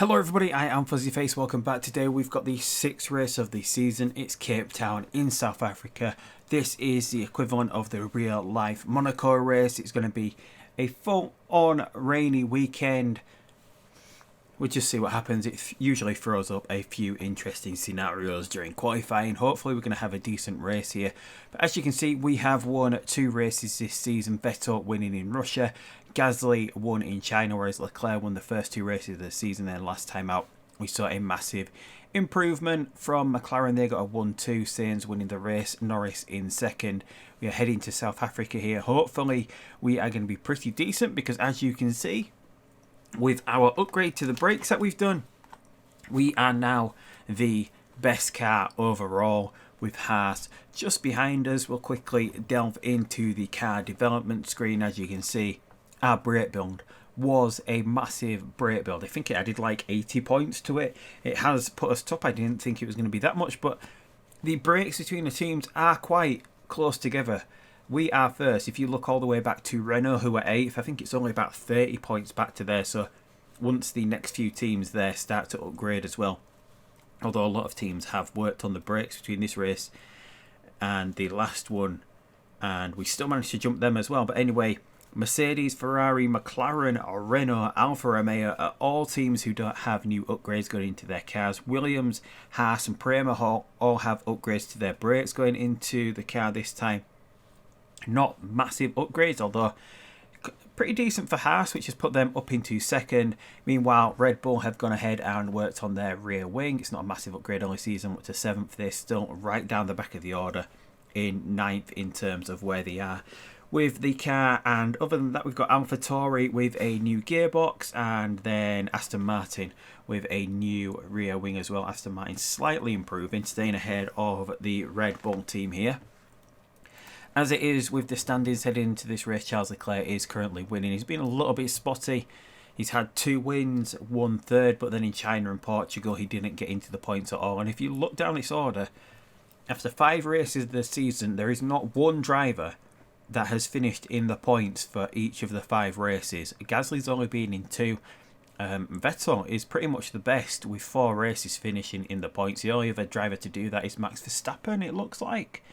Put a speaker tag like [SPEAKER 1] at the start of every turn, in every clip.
[SPEAKER 1] Hello everybody, I am Fuzzy Face. Welcome back. Today we've got the 6th race of the season. It's Cape Town in South Africa. This is the equivalent of the real life Monaco race. It's going to be a full on rainy weekend. We'll just see what happens. It usually throws up a few interesting scenarios during qualifying. Hopefully we're going to have a decent race here. But as you can see, we have won 2 races this season. Vettel winning in Russia. Gasly won in China, whereas Leclerc won the first 2 races of the season. Then last time out, we saw a massive improvement from McLaren. They got a 1-2. Sainz winning the race. Norris in second. We are heading to South Africa here. Hopefully we are going to be pretty decent because as you can see, with our upgrade to the brakes that we've done, we are now the best car overall with Haas just behind us. We'll quickly delve into the car development screen. As you can see, our brake build was a massive brake build. I think it added like 80 points to it. It has put us top. I didn't think it was going to be that much, but the brakes between the teams are quite close together. We are first. If you look all the way back to Renault, who are 8th, I think it's only about 30 points back to there. So once the next few teams there start to upgrade as well, although a lot of teams have worked on the brakes between this race and the last one, and we still managed to jump them as well. But anyway, Mercedes, Ferrari, McLaren, Renault, Alfa Romeo are all teams who don't have new upgrades going into their cars. Williams, Haas and Prema all have upgrades to their brakes going into the car this time. Not massive upgrades, although pretty decent for Haas, which has put them up into second. Meanwhile, Red Bull have gone ahead and worked on their rear wing. It's not a massive upgrade, only sees them up to 7th. They're still right down the back of the order in 9th in terms of where they are with the car. And other than that, we've got AlphaTauri with a new gearbox, and then Aston Martin with a new rear wing as well. Aston Martin slightly improving, staying ahead of the Red Bull team here. As it is with the standings heading into this race, Charles Leclerc is currently winning. He's been a little bit spotty. He's had 2 wins, 1 third, but then in China and Portugal, he didn't get into the points at all. And if you look down this order, after 5 races this season, there is not one driver that has finished in the points for each of the 5 races. Gasly's only been in 2. Vettel is pretty much the best with 4 races finishing in the points. The only other driver to do that is Max Verstappen, it looks like.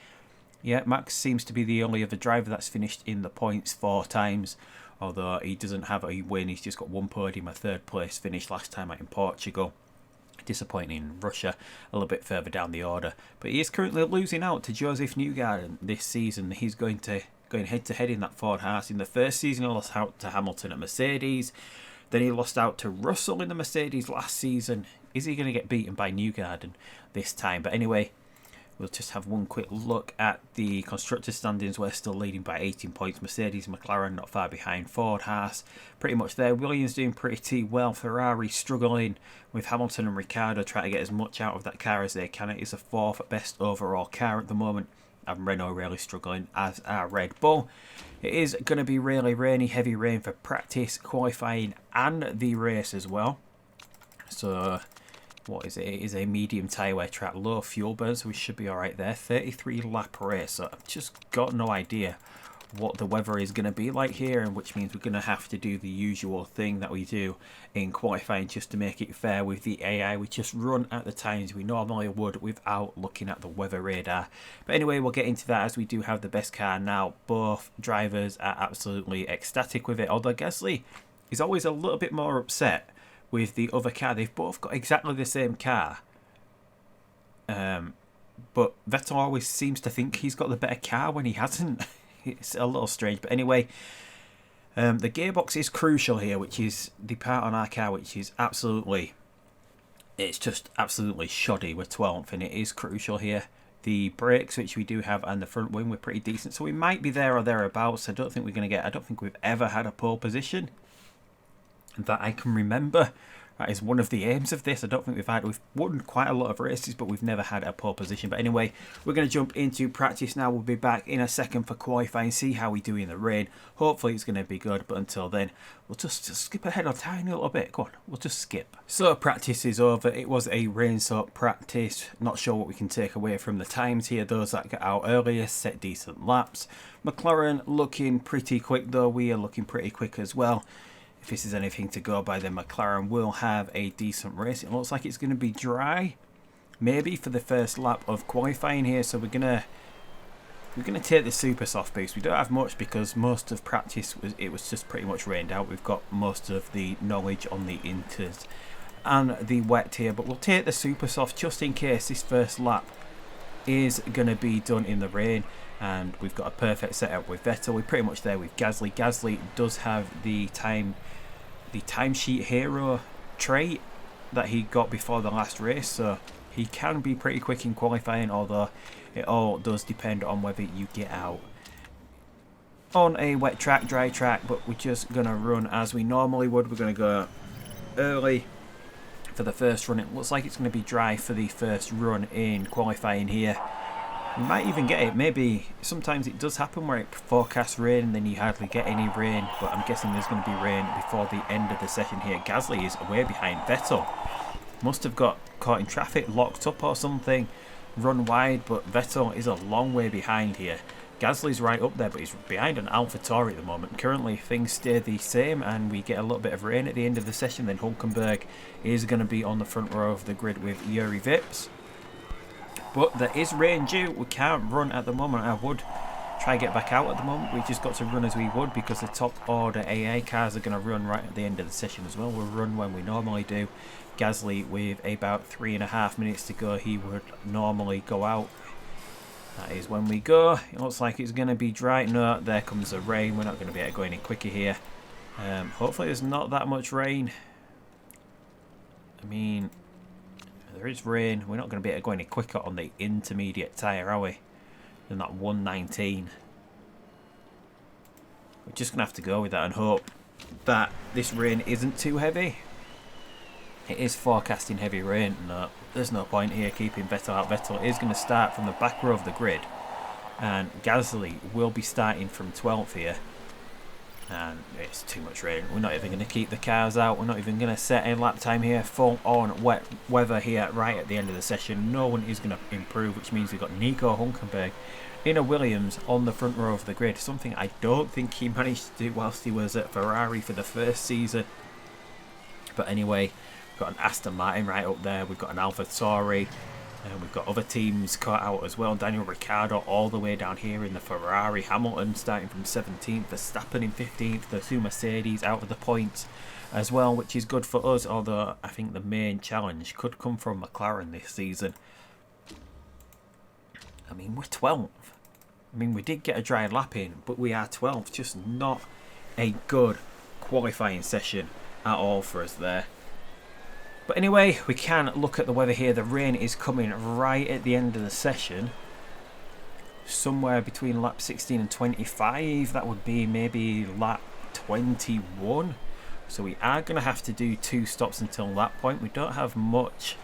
[SPEAKER 1] Yeah, Max seems to be the only other driver that's finished in the points 4 times, although he doesn't have a win. He's just got 1 podium, a 3rd place finish last time out in Portugal. Disappointing in Russia, a little bit further down the order. But he is currently losing out to Joseph Newgarden this season. He's going head to head in that Ford Haas. In the first season, he lost out to Hamilton at Mercedes. Then he lost out to Russell in the Mercedes last season. Is he going to get beaten by Newgarden this time? But anyway, we'll just have one quick look at the constructor standings. We're still leading by 18 points. Mercedes, McLaren not far behind. Ford, Haas pretty much there. Williams doing pretty well. Ferrari struggling with Hamilton and Ricciardo trying to get as much out of that car as they can. It is the 4th best overall car at the moment. And Renault really struggling, as are Red Bull. It is going to be really rainy, heavy rain for practice, qualifying and the race as well. So what is it? It is a medium tyre wear track, low fuel burn, so we should be alright there. 33 lap race, so I've just got no idea what the weather is going to be like here, and which means we're going to have to do the usual thing that we do in qualifying just to make it fair with the AI. We just run at the times we normally would without looking at the weather radar. But anyway, we'll get into that as we do have the best car now. Both drivers are absolutely ecstatic with it, although Gasly is always a little bit more upset with the other car. They've both got exactly the same car, but Vettel always seems to think he's got the better car when he hasn't. It's a little strange, but anyway, the gearbox is crucial here, which is the part on our car which is it's just absolutely shoddy. We're 12th and it is crucial here. The brakes which we do have and the front wing were pretty decent, so we might be there or thereabouts. I don't think we've ever had a pole position that I can remember. That is one of the aims of this. We've won quite a lot of races, but we've never had a pole position. But anyway, we're going to jump into practice now. We'll be back in a second for qualifying, see how we do in the rain. Hopefully it's going to be good, but until then, we'll just skip ahead a tiny little bit. Go on, we'll just skip. So practice is over. It was a rain-soaked practice. Not sure what we can take away from the times here. Those that got out earlier set decent laps. McLaren looking pretty quick though. We are looking pretty quick as well. if this is anything to go by, then McLaren will have a decent race. It looks like it's going to be dry, maybe for the first lap of qualifying here. So we're gonna take the super soft boost. We don't have much because most of practice was just pretty much rained out. We've got most of the knowledge on the inters and the wet here, but we'll take the super soft just in case this first lap is going to be done in the rain. And we've got a perfect setup with Vettel. We're pretty much there with Gasly. Gasly does have the timesheet hero trait that he got before the last race, so he can be pretty quick in qualifying, although it all does depend on whether you get out on a wet track, dry track. But we're just going to run as we normally would. We're going to go early for the first run. It looks like it's going to be dry for the first run in qualifying here. We might even get it. Maybe sometimes it does happen where it forecasts rain and then you hardly get any rain, but I'm guessing there's going to be rain before the end of the session here. Gasly is way behind Vettel. Must have got caught in traffic, locked up or something, run wide, but Vettel is a long way behind here. Gasly's right up there, but he's behind an AlphaTauri at the moment. Currently things stay the same and we get a little bit of rain at the end of the session. Then Hulkenberg is going to be on the front row of the grid with Yuri Vips. But there is rain due. We can't run at the moment. I would try to get back out at the moment. We've just got to run as we would because the top order AA cars are going to run right at the end of the session as well. We'll run when we normally do. Gasly with about 3.5 minutes to go, he would normally go out. That is when we go. It looks like it's going to be dry. No, there comes the rain. We're not going to be able to go any quicker here. Hopefully there's not that much rain. I mean, there is rain. We're not going to be able to go any quicker on the intermediate tyre, are we? Than that 119. We're just going to have to go with that and hope that this rain isn't too heavy. It is forecasting heavy rain. No, there's no point here keeping Vettel out. Vettel is going to start from the back row of the grid. And Gasly will be starting from 12th here. And it's too much rain. We're not even going to keep the cars out. We're not even going to set a lap time here. Full on wet weather here right at the end of the session. No one is going to improve, which means we've got Nico Hulkenberg in a Williams on the front row of the grid. Something I don't think he managed to do whilst he was at Ferrari for the first season. But anyway, we've got an Aston Martin right up there. We've got an AlphaTauri. We've got other teams caught out as well. Daniel Ricciardo all the way down here in the Ferrari. Hamilton starting from 17th. Verstappen in 15th. The two Mercedes out of the points as well, which is good for us. Although I think the main challenge could come from McLaren this season. I mean, we're 12th. I mean, we did get a dry lap in, but we are 12th. Just not a good qualifying session at all for us there. But anyway, we can look at the weather here. The rain is coming right at the end of the session. Somewhere between lap 16 and 25. That would be maybe lap 21. So we are going to have to do 2 stops until that point. We don't have much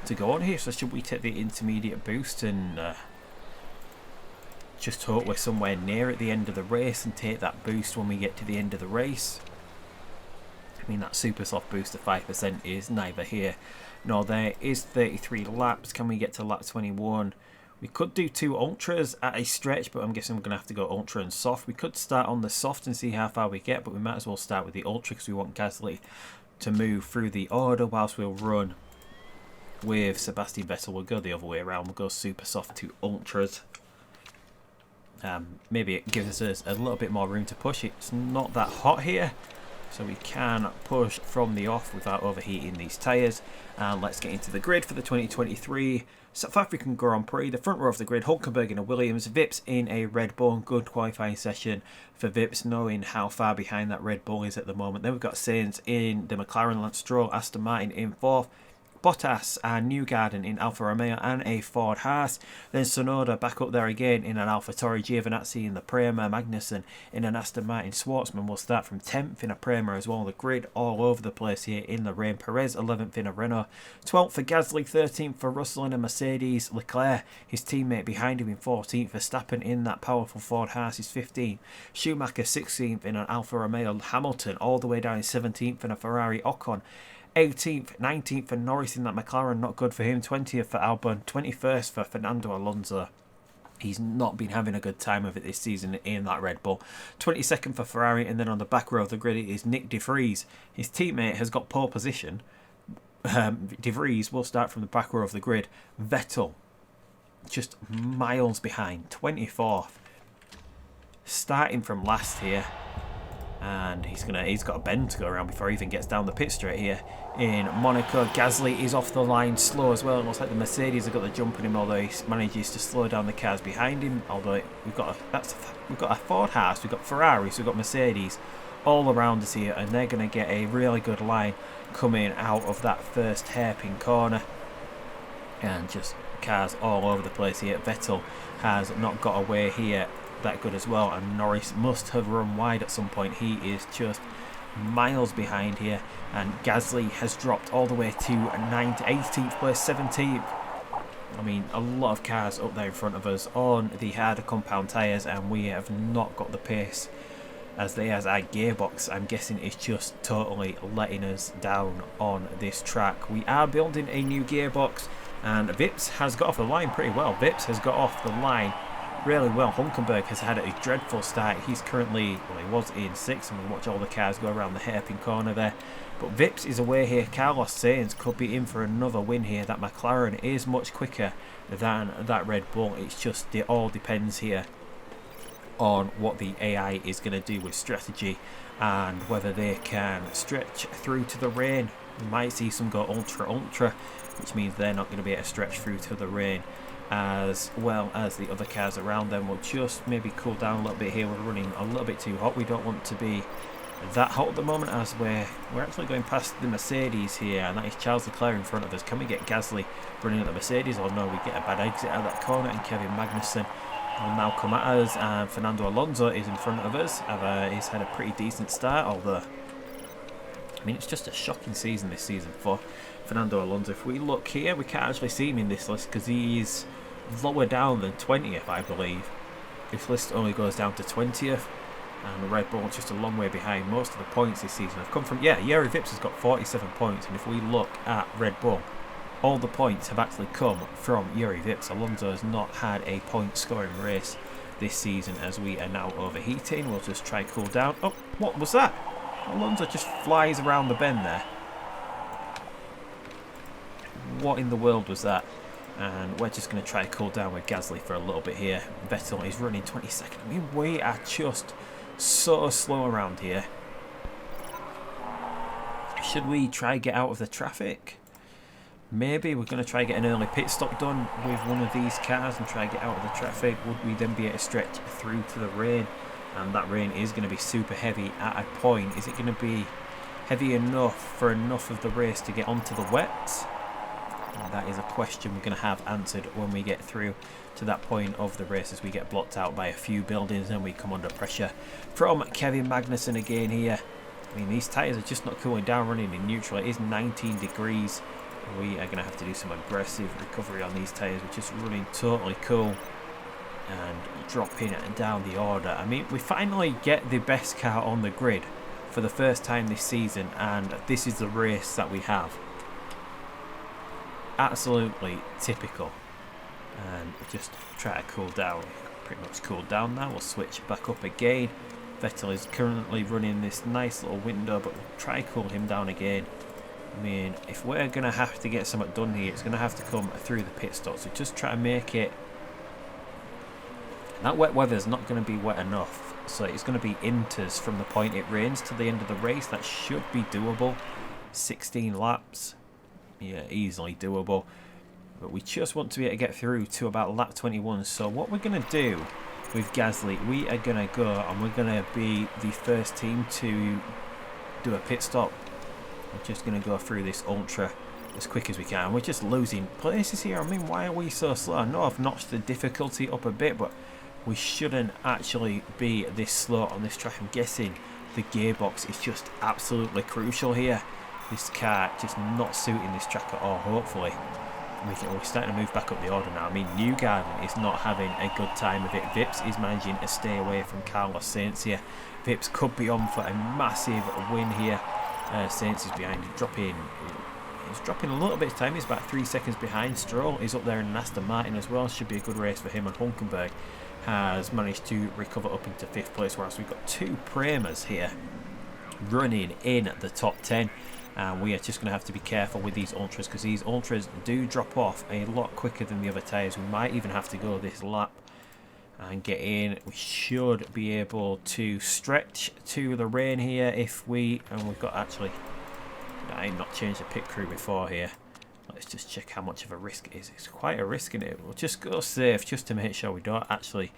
[SPEAKER 1] to go on here. So should we take the intermediate boost and just hope we're somewhere near at the end of the race and take that boost when we get to the end of the race? I mean, that super soft boost of 5% is neither here nor there. Is 33 laps. Can we get to lap 21? We could do 2 ultras at a stretch, but I'm guessing we're going to have to go ultra and soft. We could start on the soft and see how far we get, but we might as well start with the ultra because we want Gasly to move through the order whilst we'll run with Sebastian Vettel. We'll go the other way around. We'll go super soft to ultras. Maybe it gives us a little bit more room to push. It's not that hot here, so we can push from the off without overheating these tyres. And let's get into the grid for the 2023 South African Grand Prix. The front row of the grid, Hulkenberg in a Williams, Vips in a Red Bull. Good qualifying session for Vips, knowing how far behind that Red Bull is at the moment. Then we've got Sainz in the McLaren, Lance Stroll, Aston Martin in 4th. Bottas and Newgarden in Alfa Romeo and a Ford Haas. Then Tsunoda back up there again in an AlphaTauri. Giovinazzi in the Prema. Magnussen in an Aston Martin. Schwartzman will start from 10th in a Prema as well. The grid all over the place here in the rain. Perez 11th in a Renault. 12th for Gasly. 13th for Russell in a Mercedes. Leclerc, his teammate behind him in 14th. Verstappen in that powerful Ford Haas is 15th. Schumacher 16th in an Alfa Romeo. Hamilton all the way down in 17th in a Ferrari. Ocon 18th, 19th for Norris in that McLaren, not good for him. 20th for Albon, 21st for Fernando Alonso. He's not been having a good time of it this season in that Red Bull. 22nd for Ferrari, and then on the back row of the grid is Nick De Vries. His teammate has got pole position. De Vries will start from the back row of the grid. Vettel, just miles behind, 24th. Starting from last here. And he's got a bend to go around before he even gets down the pit straight here in Monaco. Gasly is off the line slow as well. It looks like the Mercedes have got the jump on him, although he manages to slow down the cars behind him. Although we've got a Ford Haas, we've got Ferraris, we've got Mercedes all around us here, and they're going to get a really good line coming out of that first hairpin corner. And just cars all over the place here. Vettel has not got away here that good as well, and Norris must have run wide at some point. He is just miles behind here, and Gasly has dropped all the way to 18th place, 17th. I mean, a lot of cars up there in front of us on the harder compound tyres, and we have not got the pace as our gearbox, I'm guessing, is just totally letting us down on this track. We are building a new gearbox, and Vips has got off the line pretty well. Vips has got off the line really well. Hulkenberg has had a dreadful start. He's currently, well, he was in 6th, and we'll watch all the cars go around the hairpin corner there. But Vips is away here. Carlos Sainz could be in for another win here. That McLaren is much quicker than that Red Bull. It's just, it all depends here on what the AI is going to do with strategy and whether they can stretch through to the rain. We might see some go ultra, which means they're not going to be able to stretch through to the rain, as well as the other cars around them will just maybe cool down a little bit here. We're running a little bit too hot. We don't want to be that hot at the moment, as we're actually going past the Mercedes here, and that is Charles Leclerc in front of us. Can we get Gasly running at the Mercedes, or no, we get a bad exit out of that corner, and Kevin Magnussen will now come at us, and Fernando Alonso is in front of us. He's had a pretty decent start, although I mean, it's just a shocking season this season for Fernando Alonso. If we look here, we can't actually see him in this list because he's lower down than 20th, I believe. This list only goes down to 20th, and the Red Bull is just a long way behind. Most of the points this season have come from, Yuri Vips has got 47 points, and if we look at Red Bull, all the points have actually come from Yuri Vips. Alonso has not had a point scoring race this season, as we are now overheating. We'll just try cool down. Oh, what was that? Alonso just flies around the bend there. What in the world was that? And we're just going to try to cool down with Gasly for a little bit here. Vettel is running 22nd. I mean, we are just so slow around here. Should we try get out of the traffic? Maybe we're going to try get an early pit stop done with one of these cars and try get out of the traffic. Would we then be able to stretch through to the rain? And that rain is going to be super heavy at a point. Is it going to be heavy enough for enough of the race to get onto the wets? That is a question we're going to have answered when we get through to that point of the race, as we get blocked out by a few buildings and we come under pressure from Kevin Magnussen again here. I mean, these tyres are just not cooling down, running in neutral. It is 19 degrees. We are going to have to do some aggressive recovery on these tyres. We're just running totally cool and dropping down the order. I mean, we finally get the best car on the grid for the first time this season, and this is the race that we have. Absolutely typical. And we'll just try to cool down. Pretty much cooled down now. We'll switch back up again. Vettel is currently running this nice little window, but we'll try to cool him down again. I mean, if we're going to have to get something done here, it's going to have to come through the pit stop. So just try to make it. That wet weather is not going to be wet enough, so it's going to be inters from the point it rains to the end of the race. That should be doable. 16 laps, yeah, easily doable. But we just want to be able to get through to about lap 21. So what we're going to do with Gasly, we are going to go and we're going to be the first team to do a pit stop. We're just going to go through this ultra as quick as we can. We're just losing places here. I mean, why are we so slow? I know I've notched the difficulty up a bit, but we shouldn't actually be this slow on this track. I'm guessing the gearbox is just absolutely crucial here. This car just not suiting this track at all. Hopefully we're starting to move back up the order now. I mean, Newgarden is not having a good time of it. Vips is managing to stay away from Carlos Sainz here. Vips could be on for a massive win here. Sainz is behind, dropping He's dropping a little bit of time. He's about 3 seconds behind. Stroll is up there in an Aston Martin as well. Should be a good race for him. And Hulkenberg has managed to recover up into 5th place, whilst we've got 2 Premas here running in the top 10. And we are just going to have to be careful with these Ultras, because these Ultras do drop off a lot quicker than the other tyres. We might even have to go this lap and get in. We should be able to stretch to the rain here if we... And we've got actually... I've not changed the pit crew before here. Let's just check how much of a risk it is. It's quite a risk in it. We'll just go safe just to make sure we don't actually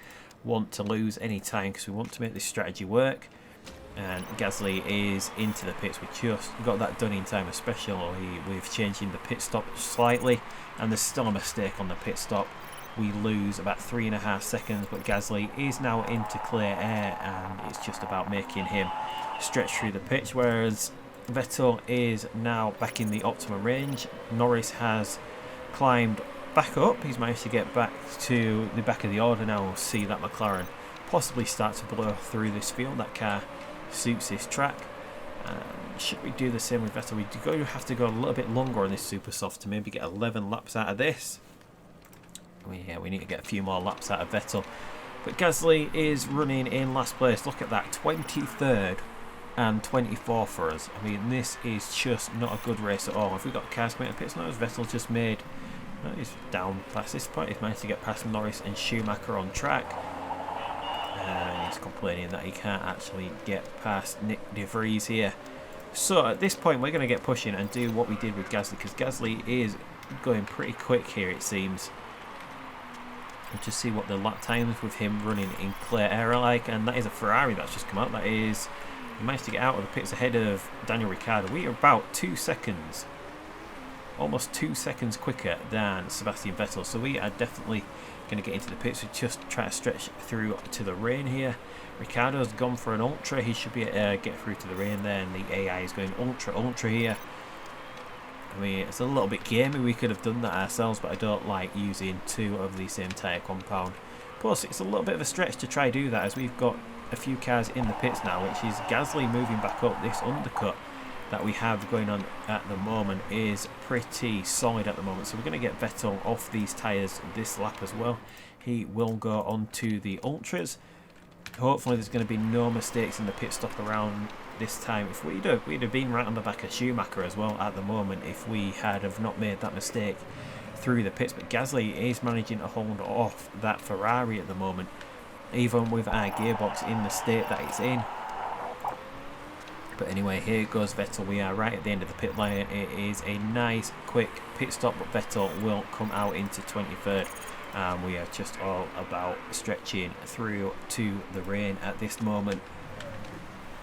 [SPEAKER 1] want to lose any time, because we want to make this strategy work. And Gasly is into the pits. We just got that done in time, especially with changing the pit stop slightly, and there's still a mistake on the pit stop. We lose about 3.5 seconds, but Gasly is now into clear air, and it's just about making him stretch through the pitch, whereas Vettel is now back in the optimum range. Norris has climbed back up. He's managed to get back to the back of the order now. We'll see that McLaren possibly start to blow through this field. That car suits this track. Should we do the same with Vettel? We do have to go a little bit longer on this super soft to maybe get 11 laps out of this. Yeah, we need to get a few more laps out of Vettel. But Gasly is running in last place. Look at that, 23rd and 24th for us. I mean, this is just not a good race at all. Have we got cars coming to pits now? Has Vettel just made... No, he's down past this point. He's managed to get past Norris and Schumacher on track. And he's complaining that he can't actually get past Nick De Vries here. So at this point we're going to get pushing and do what we did with Gasly, because Gasly is going pretty quick here, it seems. We'll just see what the lap times with him running in clear air are like. And that is a Ferrari that's just come out. That is, he managed to get out of the pits ahead of Daniel Ricciardo. We are about 2 seconds, almost 2 seconds quicker than Sebastian Vettel. So we are definitely going to get into the pits. We just try to stretch through to the rain here. Ricciardo's gone for an ultra. He should be able to get through to the rain there, and the AI is going ultra here. I mean, it's a little bit gamey. We could have done that ourselves, but I don't like using 2 of the same tyre compound. Plus, it's a little bit of a stretch to try do that, as we've got a few cars in the pits now, which is Gasly moving back up. This undercut that we have going on at the moment is pretty solid at the moment, so we're going to get Vettel off these tyres this lap as well. He will go on to the Ultras. Hopefully there's going to be no mistakes in the pit stop around this time. If we'd have been right on the back of Schumacher as well at the moment if we had have not made that mistake through the pits. But Gasly is managing to hold off that Ferrari at the moment, even with our gearbox in the state that it's in. But anyway, here goes Vettel. We are right at the end of the pit lane. It is a nice quick pit stop, but Vettel will come out into 23rd. And we are just all about stretching through to the rain at this moment.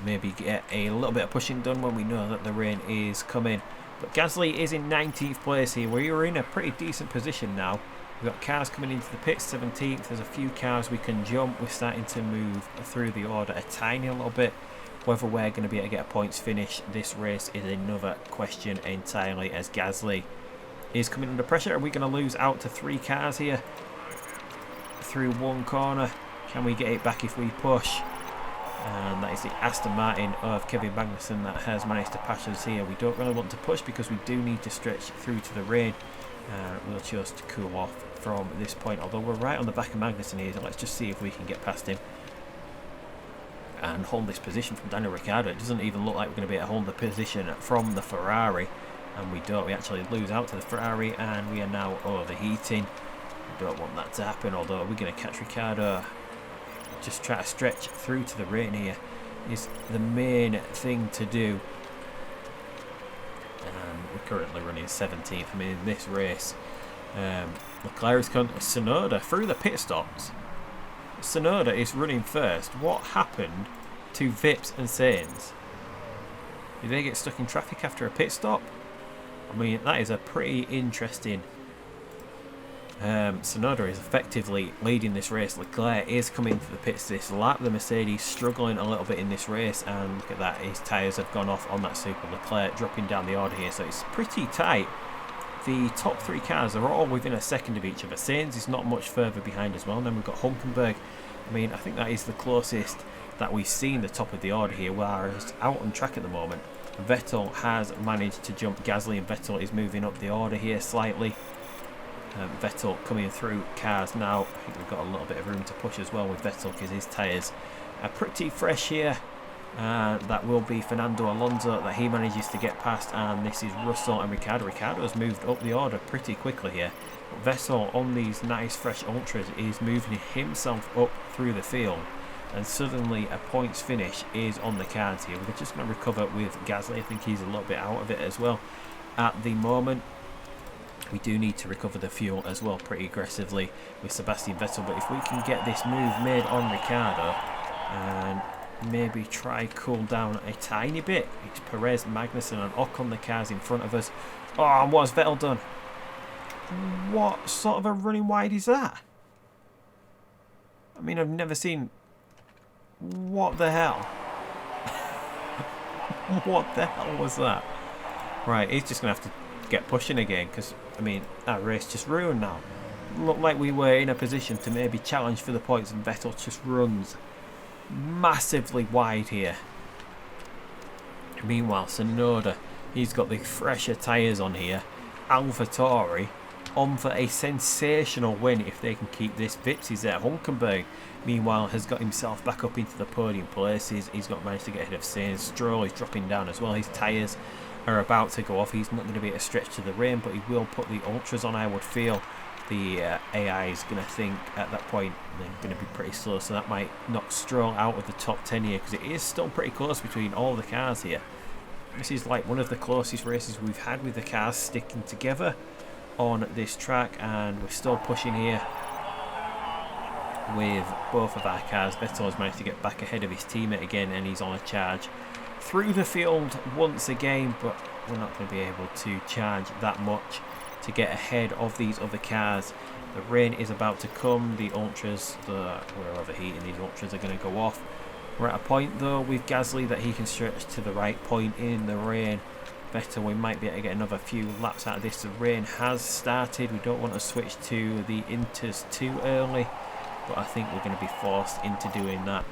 [SPEAKER 1] Maybe get a little bit of pushing done when we know that the rain is coming. But Gasly is in 19th place here. We are in a pretty decent position now. We've got cars coming into the pits, 17th. There's a few cars we can jump. We're starting to move through the order a tiny little bit. Whether we're going to be able to get a points finish this race is another question entirely, as Gasly is coming under pressure. Are we going to lose out to 3 cars here through one corner? Can we get it back if we push? And that is the Aston Martin of Kevin Magnussen that has managed to pass us here. We don't really want to push because we do need to stretch through to the rain. We'll just cool off from this point, although we're right on the back of Magnussen here, so let's just see if we can get past him and hold this position from Daniel Ricciardo. It doesn't even look like we're going to be able to hold the position from the Ferrari, and we don't. We actually lose out to the Ferrari, and we are now overheating. We don't want that to happen, although we're going to catch Ricciardo. Just try to stretch through to the rain here is the main thing to do. And we're currently running 17th. I mean, in this race, Leclerc's gone Tsunoda through the pit stops. Tsunoda is running first. What happened to Vips and Sainz? Did they get stuck in traffic after a pit stop? I mean, that is a pretty interesting... Tsunoda is effectively leading this race. Leclerc is coming to the pits this lap. The Mercedes struggling a little bit in this race, and look at that, his tyres have gone off on that super. Leclerc dropping down the order here, so it's pretty tight. The top 3 cars are all within a second of each other. Sainz is not much further behind as well. And then we've got Hulkenberg. I mean, I think that is the closest that we've seen the top of the order here, whereas out on track at the moment Vettel has managed to jump Gasly, and Vettel is moving up the order here slightly. Vettel coming through cars now. I think we've got a little bit of room to push as well with Vettel because his tyres are pretty fresh here. That will be Fernando Alonso that he manages to get past, and this is Russell and Ricciardo. Ricciardo has moved up the order pretty quickly here. But Vettel on these nice fresh ultras is moving himself up through the field, and suddenly a points finish is on the cards here. We're just going to recover with Gasly. I think he's a little bit out of it as well at the moment. We do need to recover the fuel as well pretty aggressively with Sebastian Vettel, but if we can get this move made on Ricciardo and maybe try cool down a tiny bit. It's Perez, Magnussen and Ocon, the cars in front of us. Oh, and what's Vettel done? What sort of a running wide is that? I mean, I've never seen... What the hell? What the hell was that? Right, he's just going to have to get pushing again because, I mean, that race just ruined now. Looked like we were in a position to maybe challenge for the points, and Vettel just runs massively wide here. Meanwhile, Tsunoda, he's got the fresher tyres on here. AlphaTauri on for a sensational win if they can keep this. Vips is there. Hulkenberg, meanwhile, has got himself back up into the podium places. He's got managed to get ahead of Sainz. Stroll is dropping down as well. His tyres are about to go off. He's not going to be a stretch to the rain, but he will put the ultras on, I would feel. The AI is going to think at that point they're going to be pretty slow, so that might knock Stroll out of the top 10 here, because it is still pretty close between all the cars here. This is like one of the closest races we've had with the cars sticking together on this track, and we're still pushing here with both of our cars. Vettel has managed to get back ahead of his teammate again, and he's on a charge through the field once again, but we're not going to be able to charge that much to get ahead of these other cars. The rain is about to come. The ultras, we're overheating. These ultras are going to go off. We're at a point though with Gasly that he can stretch to the right point in the rain. Better, we might be able to get another few laps out of this. The rain has started. We don't want to switch to the inters too early, but I think we're going to be forced into doing that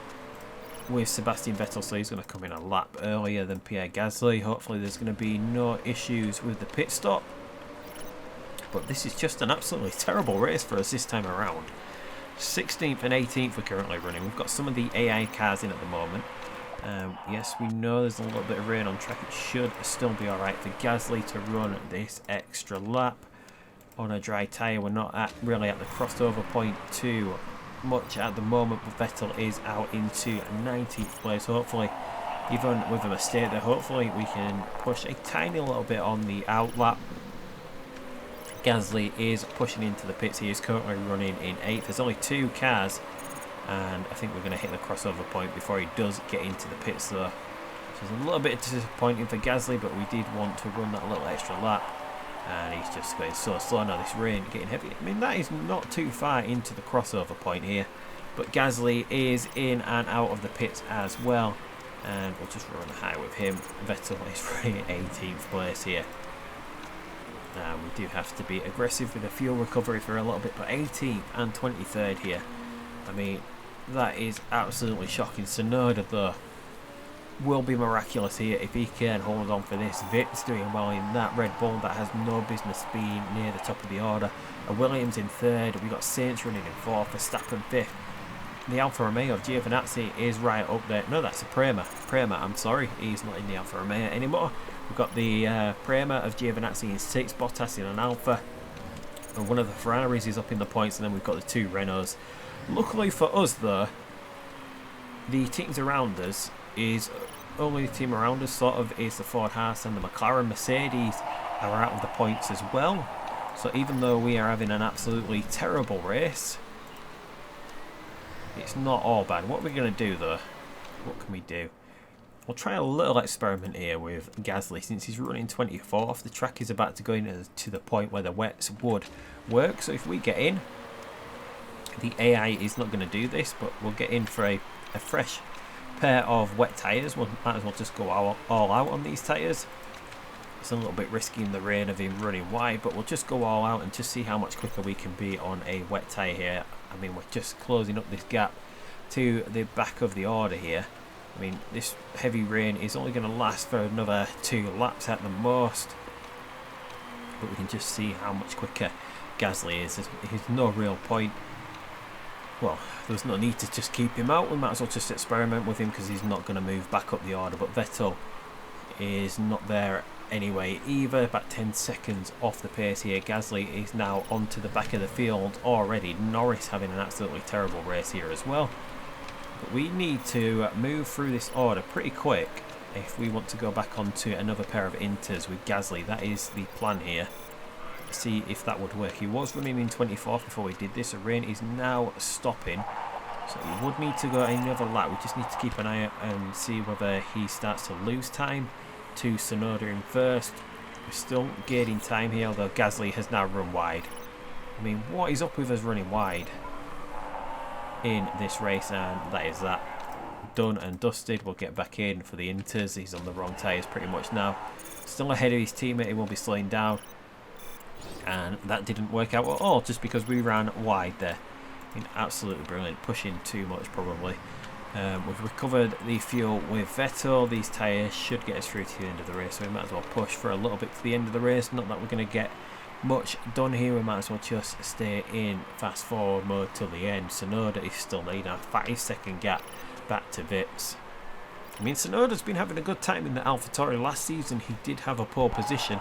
[SPEAKER 1] with Sebastian Vettel, so he's going to come in a lap earlier than Pierre Gasly. Hopefully there's going to be no issues with the pit stop. But this is just an absolutely terrible race for us this time around. 16th and 18th we're currently running. We've got some of the AI cars in at the moment. Yes, we know there's a little bit of rain on track. It should still be alright for Gasly to run this extra lap on a dry tyre. We're not really at the crossover point too much at the moment, but Vettel is out into 19th place. Hopefully, even with a mistake there, hopefully we can push a tiny little bit on the out lap. Gasly is pushing into the pits. He is currently running in 8th. There's only 2 cars, and I think we're going to hit the crossover point before he does get into the pits though. Which is a little bit disappointing for Gasly, but we did want to run that little extra lap, and he's just going so slow now. This rain getting heavy. I mean, that is not too far into the crossover point here, but Gasly is in and out of the pits as well, and we'll just run high with him. Vettel is running 18th place here. We do have to be aggressive with the fuel recovery for a little bit, but 18th and 23rd here. I mean, that is absolutely shocking. Tsunoda though will be miraculous here if he can hold on for this. Vip's doing well in that Red Bull that has no business being near the top of the order. Williams in 3rd. We've got Sainz running in 4th, Verstappen 5th. The Alfa Romeo of Giovinazzi is right up there. No, that's a Prema. I'm sorry, he's not in the Alfa Romeo anymore. We've got the Prema of Giovinazzi in 6th, Bottas in an Alfa, and one of the Ferraris is up in the points, and then we've got the 2 Renaults. Luckily for us though, the teams around us is only the team around us sort of is the Ford Haas and the McLaren. Mercedes are out of the points as well, so even though we are having an absolutely terrible race, it's not all bad. What are we going to do though? What can we do? We'll try a little experiment here with Gasly. Since he's running 24th, the track is about to go into the point where the wets would work. So if we get in, the AI is not going to do this, but we'll get in for a fresh pair of wet tyres. We might as well just go all out on these tyres. It's a little bit risky in the rain of him running wide, but we'll just go all out and just see how much quicker we can be on a wet tyre here. I mean, we're just closing up this gap to the back of the order here. I mean, this heavy rain is only going to last for another 2 laps at the most. But we can just see how much quicker Gasly is. There's no real point. Well, there's no need to just keep him out. We might as well just experiment with him because he's not going to move back up the order. But Vettel is not there anyway either. About 10 seconds off the pace here. Gasly is now onto the back of the field already. Norris having an absolutely terrible race here as well. But we need to move through this order pretty quick if we want to go back onto another pair of Inters with Gasly. That is the plan here. See if that would work. He was running in 24th before we did this. The rain is now stopping, so he would need to go another lap. We just need to keep an eye out and see whether he starts to lose time to Tsunoda in first. We're still gaining time here, although Gasly has now run wide. I mean, what is up with us running wide in this race? And that is that. Done and dusted. We'll get back in for the Inters. He's on the wrong tyres pretty much now. Still ahead of his teammate. He won't be slowing down. And that didn't work out at all just because we ran wide there. I mean, absolutely brilliant. Pushing too much probably. We've recovered the fuel with Vettel. These tyres should get us through to the end of the race, so we might as well push for a little bit to the end of the race. Not that we're going to get much done here. We might as well just stay in fast forward mode till the end. Tsunoda is still leading, a 5-second gap back to Vips. I mean, Tsunoda's been having a good time in the AlphaTauri. Last season he did have a poor position.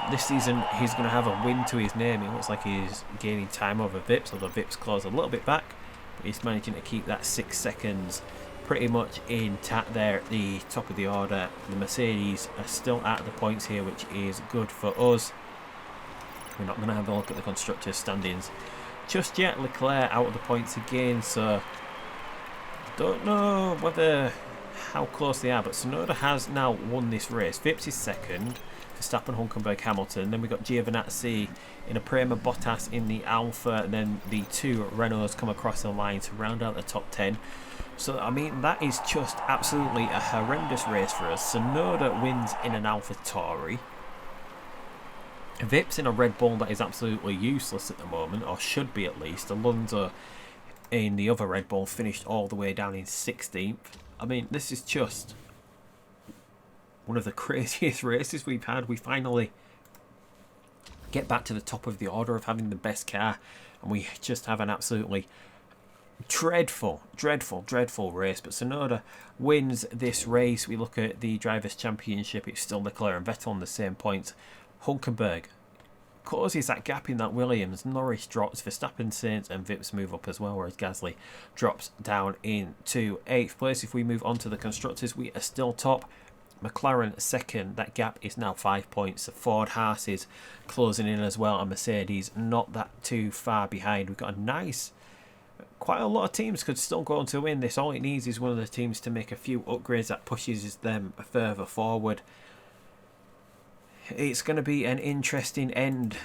[SPEAKER 1] This season he's going to have a win to his name. It looks like he's gaining time over Vips, although Vips claws a little bit back. But he's managing to keep that 6 seconds pretty much intact there at the top of the order. The Mercedes are still at the points here, which is good for us. We're not going to have a look at the constructors' standings just yet. Leclerc out of the points again, so don't know whether how close they are, but Tsunoda has now won this race. Vips is second, Verstappen, Hulkenberg, Hamilton. Then we've got Giovinazzi in a Prema, Bottas in the Alpha, and then the 2 Renaults come across the line to round out the top 10. So, I mean, that is just absolutely a horrendous race for us. Tsunoda wins in an AlphaTauri. Vips in a Red Bull that is absolutely useless at the moment, or should be at least. Alonso in the other Red Bull finished all the way down in 16th. I mean, this is just one of the craziest races we've had. We finally get back to the top of the order of having the best car, and we just have an absolutely dreadful race. But Tsunoda wins this race. We look at the Drivers' Championship. It's still Leclerc and Vettel on the same points. Hulkenberg closes that gap in that Williams. Norris drops, Verstappen, Sainz and Vips move up as well, whereas Gasly drops down into 8th place. If we move on to the constructors, we are still top. McLaren second. That gap is now 5 points. The Ford Haas is closing in as well, and Mercedes not that too far behind. We've got a nice, quite a lot of teams could still go on to win this. All it needs is one of the teams to make a few upgrades that pushes them further forward. It's going to be an interesting end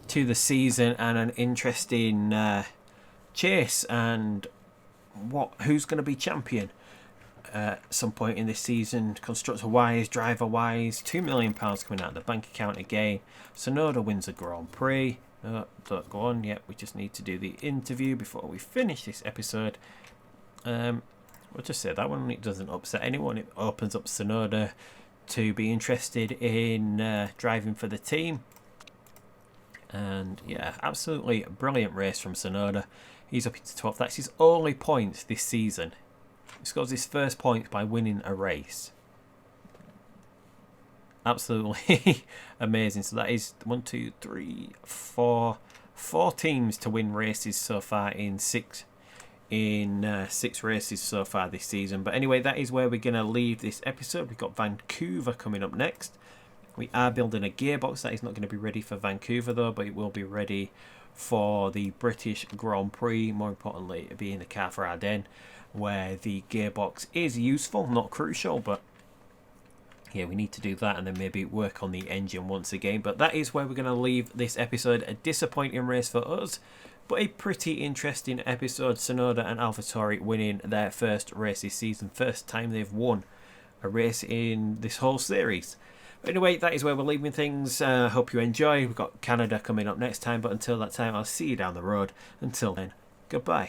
[SPEAKER 1] to the season and an interesting chase, and who's going to be champion at some point in this season, constructor wise, driver wise. £2 million coming out of the bank account again. Tsunoda wins a Grand Prix. No, don't go on yet. We just need to do the interview before we finish this episode. We'll just say that one. It doesn't upset anyone. It opens up Tsunoda to be interested in driving for the team. And yeah, absolutely brilliant race from Tsunoda. He's up into 12th. That's his only points this season. He scores his first point by winning a race. Absolutely amazing. So that is 1, 2, 3, 4 teams to win races so far in 6 races so far this season. But anyway, that is where we're going to leave this episode. We've got Vancouver coming up next. We are building a gearbox. That is not going to be ready for Vancouver though, but it will be ready for the British Grand Prix. More importantly, being the car for Ardennes, where the gearbox is useful, not crucial, but yeah, we need to do that and then maybe work on the engine once again. But that is where we're going to leave this episode. A disappointing race for us, but a pretty interesting episode. Tsunoda and AlphaTauri winning their first race this season. First time they've won a race in this whole series. But anyway, that is where we're leaving things. Hope you enjoy. We've got Canada coming up next time, but until that time, I'll see you down the road. Until then, goodbye.